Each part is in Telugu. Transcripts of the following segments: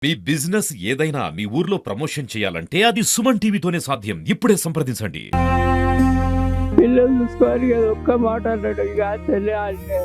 మీ బిజినెస్ ఏదైనా మీ ఊర్లో ప్రమోషన్ చేయాలంటే అది సుమన్ టీవీతోనే సాధ్యం. ఇప్పుడే సంప్రదించండి. పిల్లలు చూసుకోవాలి కదా, ఒక్క మాట అన్నాడు. ఇక చెల్లి అంటే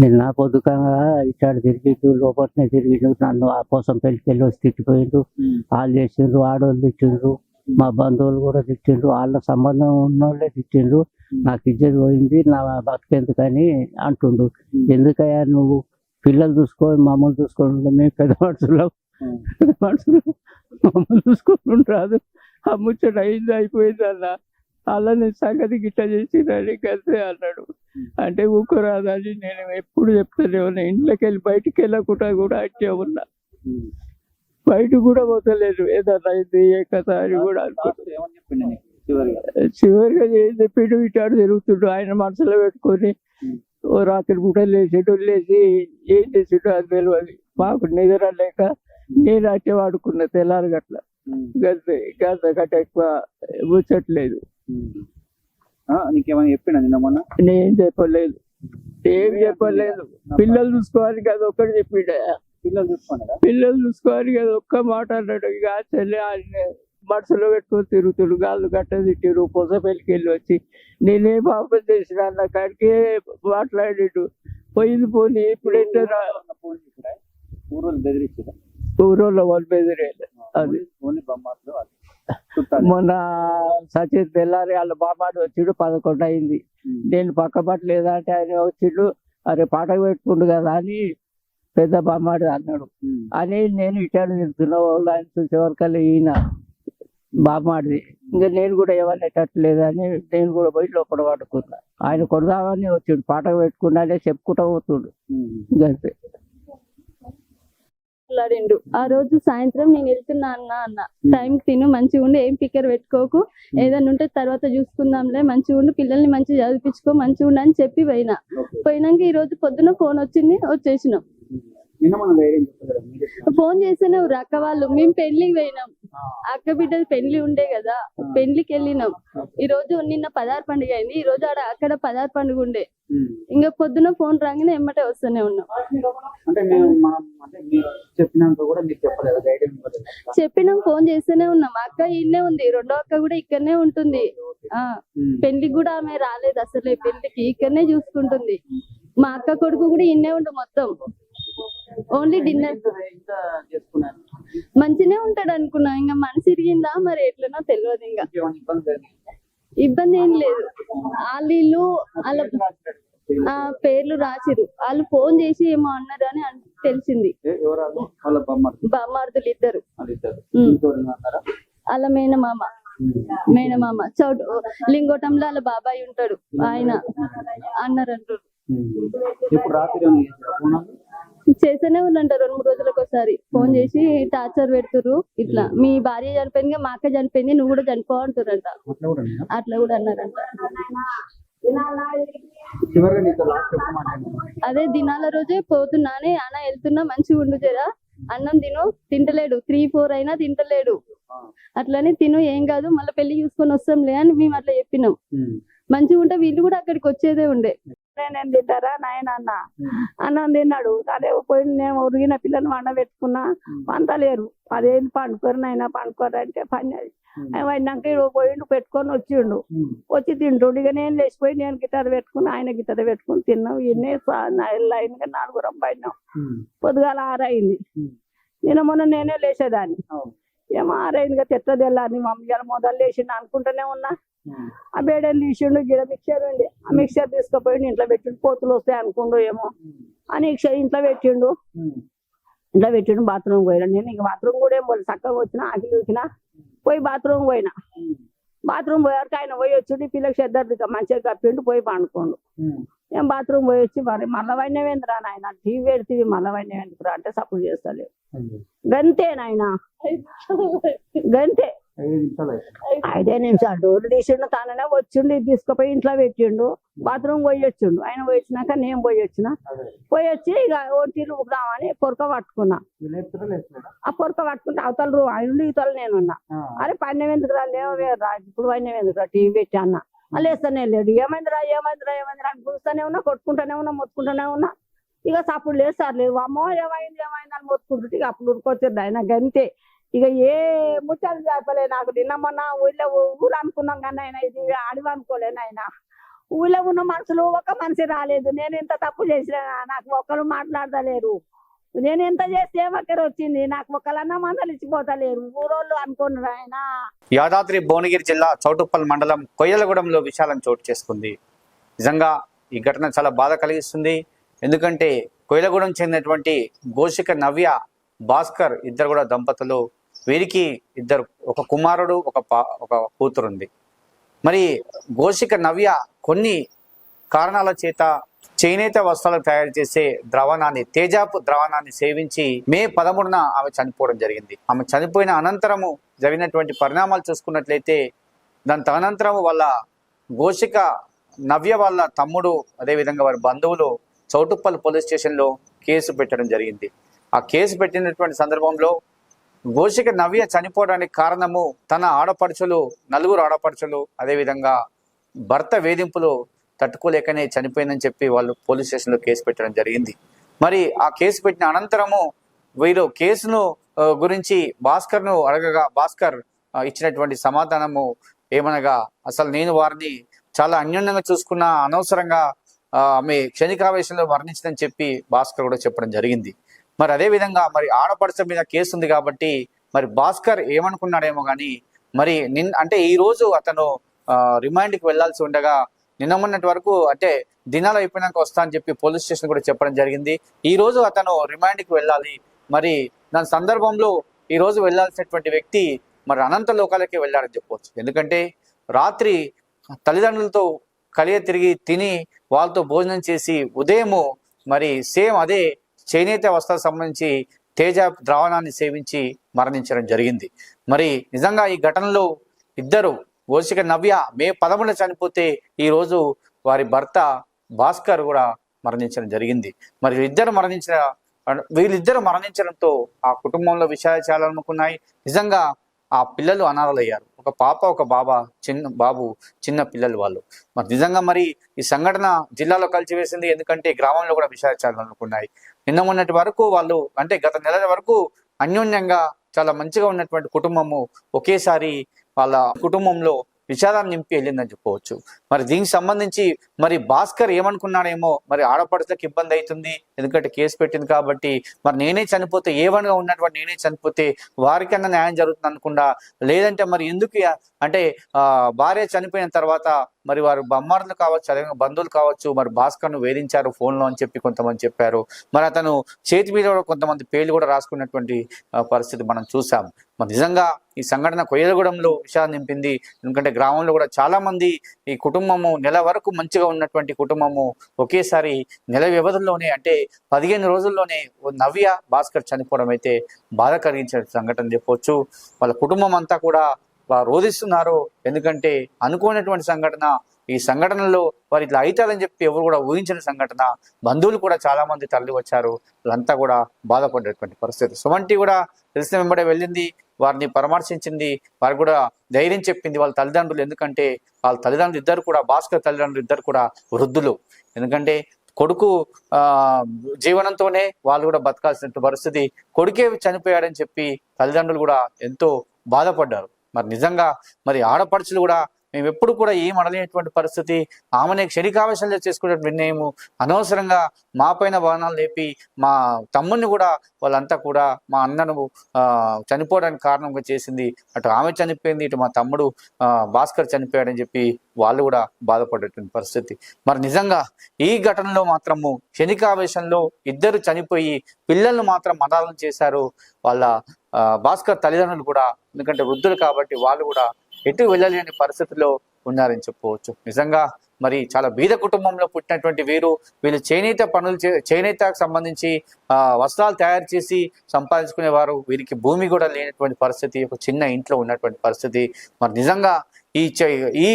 నిన్న పొద్దుకంగా ఇచ్చాడు తిరిగిండు, లోపలనే తిరిగిండు. నన్ను ఆ కోసం పెళ్ళికెళ్ళి వచ్చి తిట్టిపోయిండు. వాళ్ళు చేసిండ్రు, ఆడవాళ్ళు తిట్టిండ్రు, మా బంధువులు కూడా తిట్టిండ్రు, వాళ్ళ సంబంధం ఉన్నోళ్ళే తిట్టిండ్రు. నాకు ఇజ్జత్ పోయింది, నా బతికెందుకని అంటుండు. ఎందుకయ్యా నువ్వు పిల్లలు చూసుకో, మమ్మల్ని చూసుకోండి, మేము పెద్ద మనుషులు మమ్మల్ని చూసుకొని రాదు. ఆ ముచ్చట అయింది, అయిపోయింది అన్న. అలా నేను సంగతి గిట్ట చేసినని కలిసి అన్నాడు. అంటే ఊకురాదని నేను ఎప్పుడు చెప్తానే ఉన్నా. ఇంట్లోకి వెళ్ళి బయటికి వెళ్ళకుండా కూడా అట్టే ఉన్నా, బయట కూడా పోతలేదు. ఏదన్నా ఇది ఏ కథ అని కూడా అనుకుంటున్నా. చివరిగా ఏం చెప్పిండు, ఇటాడు తిరుగుతుండు. ఆయన మనసులో పెట్టుకొని ఓ రాత్రి కూడా లేచిండు, లేచి ఏం చేసిండు అది తెలియదు. మాకు నిద్ర లేక నేను అట్టే వాడుకున్నా. తెల్లారి గట్ల గంత గట్ట ఎక్కువ ముచ్చట్లేదు. నీకేమైనా చెప్పినా నిన్న మొన్న? నేను చెప్పలేదు, ఏమి చెప్పలేదు. పిల్లలు చూసుకోవాలి కదా ఒక్కటి చెప్పిండ. పిల్లలు చూసుకున్నారా? పిల్లలు చూసుకోవాలి కదా ఒక్క మాట అన్నాడు. ఇక చెల్లి ఆయన మనసులో పెట్టుకొని తిరుగుతుడు. గాళ్ళు గట్ట తిట్టిరు. పొస పెళ్ళికి వెళ్ళి వచ్చి నేనేం పాపం చేసిన అన్న కాడికే మాట్లాడిండు. పోయింది పోనీ, ఇప్పుడు ఏంటో ఊరోళ్ళు బెదిరించారా? ఊరోళ్ళ వాళ్ళు బెదిరేయాలి. అది ఓన్లీ బొమ్మలు మొన్న సచిన్ తెల్లారి వాళ్ళ బాబాడు వచ్చిండు. 11 అయింది. నేను పక్క పట్టలేదా అంటే ఆయన వచ్చిండు. అరే పాట పెట్టుకుండు కదా అని పెద్ద బామ్మాడు అన్నాడు. అని నేను ఇటాడు తిరుగుతున్నా. వాళ్ళు ఆయన చూసే వరకల్లా ఈయన బామ్మాడిది. ఇంకా నేను కూడా ఏమనేటట్లేదని నేను కూడా పోయి లోపల పట్టుకున్నా. ఆయన కొడదామని వచ్చిండు. పాట పెట్టుకున్నానే చెప్పుకుంటా పోతుండు. అంతే. మాట్లాడిండు. ఆ రోజు సాయంత్రం నేను వెళ్తున్నా అన్న టైంకి తిను, మంచిగా ఉండి, ఏం పిక్కర్ పెట్టుకోకు, ఏదైనా ఉంటే తర్వాత చూసుకుందాంలే, మంచిగా ఉండి, పిల్లల్ని మంచిగా చదివించుకో, మంచిగా ఉండి అని చెప్పి పోయినాక ఈ రోజు పొద్దున ఫోన్ వచ్చింది, వచ్చేసినాం. ఫోన్ చేస్తేనే అక్క వాళ్ళు, మేము పెళ్లికి పోయినాం. అక్క బిడ్డ పెళ్లి ఉండే కదా, పెళ్లికి వెళ్ళినాం. ఈ రోజు నిన్న 16 పండుగ అయింది. ఈ రోజు అక్కడ 16 పండుగ ఉండే. ఇంకా పొద్దున ఫోన్ రాగానే ఎమ్మటే వస్తూనే ఉన్నాం. చెప్పినాం, ఫోన్ చేస్తూనే ఉన్నాం. అక్క ఇన్నే ఉంది, రెండో అక్క కూడా ఇక్కడనే ఉంటుంది. పెళ్లికి కూడా ఆమె రాలేదు అసలే, పెళ్లికి ఇక్కడనే చూసుకుంటుంది. మా అక్క కొడుకు కూడా ఇన్నే ఉండు. మొత్తం ఓన్లీ డిన్నర్ మంచినే ఉంటాడు అనుకున్నా. ఇంకా మనసు ఇరిగిందా మరి ఎట్లనో తెలియదు. ఇంకా ఇబ్బంది ఏం లేదు. వాళ్ళు వాళ్ళ పేర్లు రాసిరు. వాళ్ళు ఫోన్ చేసి ఏమో అన్నారు అని తెలిసింది. బామ్మార్దులు ఇద్దరు. వాళ్ళ మేనమామ చౌట లింగోటంలో వాళ్ళ బాబాయ్ ఉంటాడు, ఆయన అన్నారు అంటారు. చేస్తూనే ఉన్నంట 2-3 రోజులకు ఒకసారి ఫోన్ చేసి టార్చర్ పెడుతురు. ఇట్లా మీ భార్య చనిపోయింది, మా అక్క చనిపోయింది, నువ్వు కూడా చనిపో అంటారంట. అట్లా కూడా అన్నారంట. అదే దినాల రోజే పోతున్నానే, అన్న వెళ్తున్నా, మంచిగా ఉండు, జరా అన్నం తింటలేడు. 3-4 అయినా తింటలేడు. అట్లని తిను, ఏం కాదు, మళ్ళీ పెళ్లి చూసుకొని వస్తాంలే అని మేము అట్లా చెప్పినాం. మంచిగా ఉంటే వీళ్ళు కూడా అక్కడికి వచ్చేదే ఉండే. నేను తింటారా నాయన అన్నం తిన్నాడు. అదే పోయి నేను ఉరిగిన పిల్లలు వండ పెట్టుకున్నా, పంతలేరు. అదేంటి పండుకోరు నాయన, పండుకోరు అంటే పని. అయినాక పోయిండు, పెట్టుకొని వచ్చిండు. వచ్చి తింటుండు. ఇక నేను లేచిపోయి నేను గిటార్ పెట్టుకుని, ఆయన గిటార్ పెట్టుకుని తిన్నాం. ఇన్నే లైన్ గా 4 పడినాం. పొద్దుగాల 6 అయింది. నిన్న మొన్న నేనే లేచేదాన్ని. ఏమో 6 అయింది కదా, తెట్ల తెల్లారి మమ్మీ మొదలు లేచిండు అనుకుంటూనే ఉన్నా. ఆ బేడని తీసిండు. గిడ మిక్సర్ ఉండి, ఆ మిక్సర్ తీసుకుపోయిండు, ఇంట్లో పెట్టిండు. పోతులు వస్తాయి అనుకుండు ఏమో అని ఇంట్లో పెట్టిండు. బాత్రూమ్ పోయినా. నేను ఇంక బాత్రూమ్ కూడా ఏం పోయి చక్కగా వచ్చినా, ఆకిలి చూసినా, పోయి బాత్రూమ్ పోయినా. బాత్రూమ్ పోయాక ఆయన పోయి వచ్చిండు. పిల్లకి చెద్దరు మంచిగా కప్పిండు, పోయి పండుకోండు. నేను బాత్రూమ్ పోయి వచ్చి మరి మళ్ళా వైన్యవేంద్రా నాయన, టీవీ పెడితే మళ్ళా వైన్యవేంద్రా అంటే సపోర్ట్ చేస్తలేదు. గంతే నాయన, గంతే. 5 నిమిషాలు డోర్లు తీసిండు. తాననే వచ్చిండు, తీసుకుపోయి ఇంట్లో పెట్టిండు. బాత్రూమ్ పోయి వచ్చిండు. ఆయన పోయి వచ్చినాక నేను పోయి వచ్చి ఇక ఒంటిలు ఊపుదామని పొరక పట్టుకున్నా. ఆ పొరక పట్టుకుంటే అవతల ఆయన ఇతలు నేనున్నా. అరే పన్నెం ఎందుకు రా, లేవరా ఇప్పుడు పన్నెం ఎందుకు రా, టీవీ పెట్టి అన్న. లేస్తూనే లేడు. ఏమైందిరా అని చూస్తూనే ఉన్నా, కొట్టుకుంటూనే ఉన్నా, మొత్తుకుంటూనే ఉన్నా. ఇక అప్పుడు లేదు సార్ లేదు అమ్మో ఏమైంది ఏమైంది అని మొత్తుకుంటుంటే ఇక అప్పుడు ఉరికొచ్చారు ఆయన గంతే. ఇక ఏ ముచ్చట్లు చెప్పలే నాకు. నిన్న మొన్న ఊరు అనుకున్నాం కానీ ఆయన ఇది అడవి అనుకోలేను. ఆయన ఊళ్ళో ఉన్న మనుషులు ఒక మనిషి రాలేదు. నేను ఇంత తప్పు చేసిన నాకు ఒక్కరు మాట్లాడతలేరు. నేను ఎంత చేస్తే ఒక్కరు వచ్చింది నాకు ఒకళ్ళన్నా మందలు ఇచ్చిపోతలేరు. ఊరోళ్ళు అనుకున్నారు ఆయన. యాదాద్రి భువనగిరి జిల్లా చౌటుప్పల్ మండలం కొయ్యలగూడెంలో విషాదం చోటు చేసుకుంది. నిజంగా ఈ ఘటన చాలా బాధ కలిగిస్తుంది. ఎందుకంటే కొయ్యలగూడెం చెందినటువంటి గోషిక నవ్య భాస్కర్ ఇద్దరు కూడా దంపతులు. వీరికి ఇద్దరు, ఒక కుమారుడు ఒక కూతురు ఉంది. మరి గోషిక నవ్య కొన్ని కారణాల చేత చేనేత వస్త్రాలు తయారు చేసే ద్రవణాన్ని, తేజాపు ద్రవణాన్ని సేవించి మే 13న ఆమె చనిపోవడం జరిగింది. ఆమె చనిపోయిన అనంతరము జరిగినటువంటి పరిణామాలు చూసుకున్నట్లయితే దాని తదనంతరము వాళ్ళ గోషిక నవ్య వాళ్ళ తమ్ముడు అదేవిధంగా వారి బంధువులు చౌటుప్పల్ పోలీస్ స్టేషన్లో కేసు పెట్టడం జరిగింది. ఆ కేసు పెట్టినటువంటి సందర్భంలో గోషిక నవ్య చనిపోవడానికి కారణము తన ఆడపడుచులు, నలుగురు ఆడపడుచులు, అదేవిధంగా భర్త వేధింపులు తట్టుకోలేకనే చనిపోయిందని చెప్పి వాళ్ళు పోలీస్ స్టేషన్లో కేసు పెట్టడం జరిగింది. మరి ఆ కేసు పెట్టిన అనంతరము వీరు కేసును గురించి భాస్కర్ను అడగగా భాస్కర్ ఇచ్చినటువంటి సమాధానము ఏమనగా, అసలు నేను వారిని చాలా అన్యోన్యంగా చూసుకున్న, అనవసరంగా ఆమె క్షణికావేశంలో మరణించిందని చెప్పి భాస్కర్ కూడా చెప్పడం జరిగింది. మరి అదేవిధంగా మరి ఆడపడుచు మీద కేసు ఉంది కాబట్టి మరి భాస్కర్ ఏమనుకున్నాడేమో కానీ మరి అంటే ఈ రోజు అతను రిమాండ్కి వెళ్లాల్సి ఉండగా నిన్న మొన్నటి వరకు అంటే దినాలు అయిపోయినాక వస్తా అని చెప్పి పోలీస్ స్టేషన్ కూడా చెప్పడం జరిగింది. ఈ రోజు అతను రిమాండ్కి వెళ్ళాలి. మరి దాని సందర్భంలో ఈ రోజు వెళ్లాల్సినటువంటి వ్యక్తి మరి అనంత లోకాలకే వెళ్ళాడని చెప్పవచ్చు. ఎందుకంటే రాత్రి తల్లిదండ్రులతో కలియ తిరిగి తిని వాళ్ళతో భోజనం చేసి ఉదయము మరి సేమ్ అదే చేనేత వస్త్రాలకు సంబంధించి తేజ ద్రావణాన్ని సేవించి మరణించడం జరిగింది. మరి నిజంగా ఈ ఘటనలో ఇద్దరు, గోషిక నవ్య మే 11న చనిపోతే ఈ రోజు వారి భర్త భాస్కర్ కూడా మరణించడం జరిగింది. మరి వీళ్ళిద్దరు మరణించడంతో ఆ కుటుంబంలో విషయాలు చాలా అనుకున్నాయి. నిజంగా ఆ పిల్లలు అనాథలయ్యారు. ఒక పాప, ఒక చిన్న పిల్లలు వాళ్ళు. మరి నిజంగా మరి ఈ సంఘటన జిల్లాలో కలిసివేసింది. ఎందుకంటే గ్రామంలో కూడా విషయాలు చాలా అనుకున్నాయి. నిన్న మొన్నటి వరకు వాళ్ళు అంటే గత నెల వరకు అన్యోన్యంగా చాలా మంచిగా ఉన్నటువంటి కుటుంబము ఒకేసారి వాళ్ళ కుటుంబంలో విషాదాన్ని నింపి వెళ్ళిందని చెప్పవచ్చు. మరి దీనికి సంబంధించి మరి భాస్కర్ ఏమనుకున్నాడేమో, మరి ఆడపడుచులకు ఇబ్బంది అవుతుంది ఎందుకంటే కేసు పెట్టింది కాబట్టి, మరి నేనే చనిపోతే ఏవన్గా ఉన్నటువంటి నేనే చనిపోతే వారికన్నా న్యాయం జరుగుతుంది అనుకుండా, లేదంటే మరి ఎందుకు అంటే భార్య చనిపోయిన తర్వాత మరి వారు బొమ్మారులు కావచ్చు, అదే బంధువులు కావచ్చు, మరి భాస్కర్ను వేధించారు ఫోన్లో అని చెప్పి కొంతమంది చెప్పారు. మరి అతను చేతి మీద కూడా కొంతమంది పేర్లు కూడా రాసుకున్నటువంటి పరిస్థితి మనం చూసాం. మరి నిజంగా ఈ సంఘటన కొయ్యలగూడెంలో విషాదం నింపింది. ఎందుకంటే గ్రామంలో కూడా చాలా మంది ఈ కుటుంబము నెల వరకు మంచిగా ఉన్నటువంటి కుటుంబము ఒకేసారి నెల వ్యవధిలోనే అంటే 15 రోజుల్లోనే నవ్య భాస్కర్ చనిపోవడం అయితే బాధ కలిగించిన సంఘటన చెప్పవచ్చు. వాళ్ళ కుటుంబం అంతా కూడా రోధిస్తున్నారు. ఎందుకంటే అనుకోనటువంటి సంఘటన, ఈ సంఘటనలో వారు ఇట్లా అవుతారని చెప్పి ఎవరు కూడా ఊహించిన సంఘటన. బంధువులు కూడా చాలా మంది తరలి వచ్చారు. వాళ్ళంతా కూడా బాధపడేటువంటి పరిస్థితి. సుమంటి కూడా తెలిసిన వెంబడే వెళ్ళింది, వారిని పరామర్శించింది, వారికి కూడా ధైర్యం చెప్పింది వాళ్ళ తల్లిదండ్రులు. ఎందుకంటే వాళ్ళ తల్లిదండ్రులు ఇద్దరు కూడా, భాస్కర్ తల్లిదండ్రులు ఇద్దరు కూడా వృద్ధులు. ఎందుకంటే కొడుకు జీవనంతోనే వాళ్ళు కూడా బతకాల్సిన పరిస్థితి. కొడుకే చనిపోయాడని చెప్పి తల్లిదండ్రులు కూడా ఎంతో బాధపడ్డారు. మరి నిజంగా మరి ఆడపడుచులు కూడా మేము ఎప్పుడు కూడా ఏం అనలేనటువంటి పరిస్థితి. ఆమెనే క్షణికావేశంలో చేసుకునే నిర్ణయము, అనవసరంగా మా పైన వాహనాలు లేపి మా తమ్ముడిని కూడా వాళ్ళంతా కూడా మా అన్నను చనిపోవడానికి కారణంగా చేసింది. అటు ఆమె చనిపోయింది, ఇటు మా తమ్ముడు భాస్కర్ చనిపోయాడని చెప్పి వాళ్ళు కూడా బాధపడేటువంటి పరిస్థితి. మరి నిజంగా ఈ ఘటనలో మాత్రము క్షణికావేశంలో ఇద్దరు చనిపోయి పిల్లలను మాత్రం అనాథం చేశారు వాళ్ళ భాస్కర్ తల్లిదండ్రులు కూడా. ఎందుకంటే వృద్ధులు కాబట్టి వాళ్ళు కూడా ఎటు వెళ్ళలేని పరిస్థితిలో ఉన్నారని చెప్పవచ్చు. నిజంగా మరి చాలా బీద కుటుంబంలో పుట్టినటువంటి వీళ్ళు చేనేతకు సంబంధించి వస్త్రాలు తయారు చేసి సంపాదించుకునేవారు. వీరికి భూమి కూడా లేనటువంటి పరిస్థితి, ఒక చిన్న ఇంట్లో ఉన్నటువంటి పరిస్థితి. మరి నిజంగా ఈ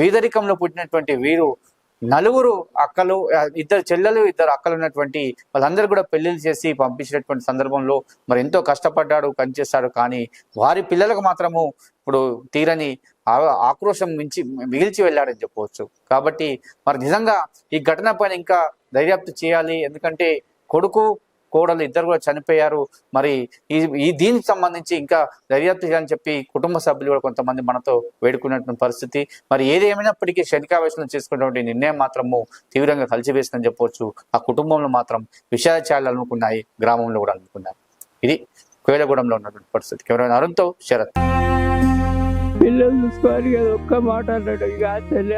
బీదరికంలో పుట్టినటువంటి వీరు నలుగురు అక్కలు, ఇద్దరు చెల్లెలు, ఇద్దరు అక్కలు ఉన్నటువంటి వాళ్ళందరూ కూడా పెళ్లిళ్ళు చేసి పంపించినటువంటి సందర్భంలో మరి ఎంతో కష్టపడ్డాడు, పనిచేస్తాడు. కానీ వారి పిల్లలకు మాత్రము ఇప్పుడు తీరని ఆక్రోశం మిగిల్చి వెళ్ళాడని చెప్పవచ్చు. కాబట్టి మరి నిజంగా ఈ ఘటన పైన ఇంకా దర్యాప్తు చేయాలి. ఎందుకంటే కొడుకు కోడలు ఇద్దరు కూడా చనిపోయారు. మరి ఈ దీనికి సంబంధించి ఇంకా దర్యాప్తు చేయాలని చెప్పి కుటుంబ సభ్యులు కూడా కొంతమంది మనతో వేడుకున్నటువంటి పరిస్థితి. మరి ఏది ఏమైనప్పటికీ శనికావేశం చేసుకున్నటువంటి నిర్ణయం మాత్రము తీవ్రంగా కలిసివేసిందని చెప్పవచ్చు. ఆ కుటుంబంలో మాత్రం విషాదాలు అనుకున్నాయి, గ్రామంలో కూడా అనుకున్నారు. ఇది కోయలగూడెంలో ఉన్నటువంటి పరిస్థితి. కెమెరా అరుణ్తో శరత్. పిల్లలు చూసుకోవాలి కదా, ఒక్క మాట అన్నాడు ఇక చెల్లె